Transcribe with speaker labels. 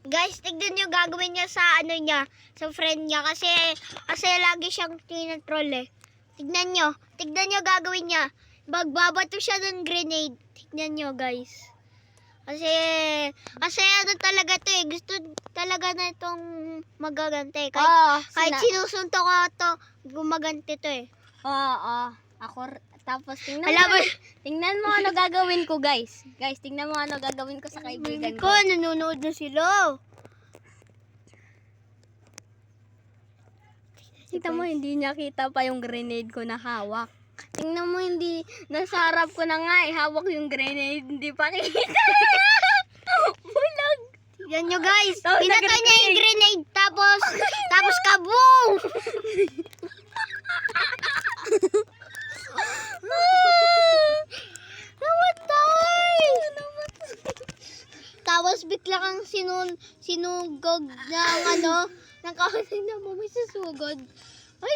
Speaker 1: Guys, tignan nyo gagawin niya sa ano niya, sa friend niya. Kasi lagi siyang tinatroll eh. Tignan nyo gagawin niya. Magbabato siya ng grenade. Tignan nyo guys. Kasi ano talaga to eh. Gusto talaga na itong magagante. Kahit sinusuntok ko to, gumagante to eh.
Speaker 2: Tapos
Speaker 1: Tingnan
Speaker 2: mo ano gagawin ko, guys. Guys, tingnan mo ano gagawin ko sa kaibigan ko.
Speaker 1: Nanonood na sila.
Speaker 2: Tingnan mo, hindi niya kita pa yung grenade ko na hawak. Tingnan mo, hindi, nasa harap ko na nga, hawak yung grenade, hindi pa kita. Bulag.
Speaker 1: Yan nyo guys.
Speaker 2: Tapos
Speaker 1: Pinatay niya yung grenade. Tapos kaboom! Namatay! Tapos bigla kang sinugog ng ng kahoy na mo may susugod. Ay,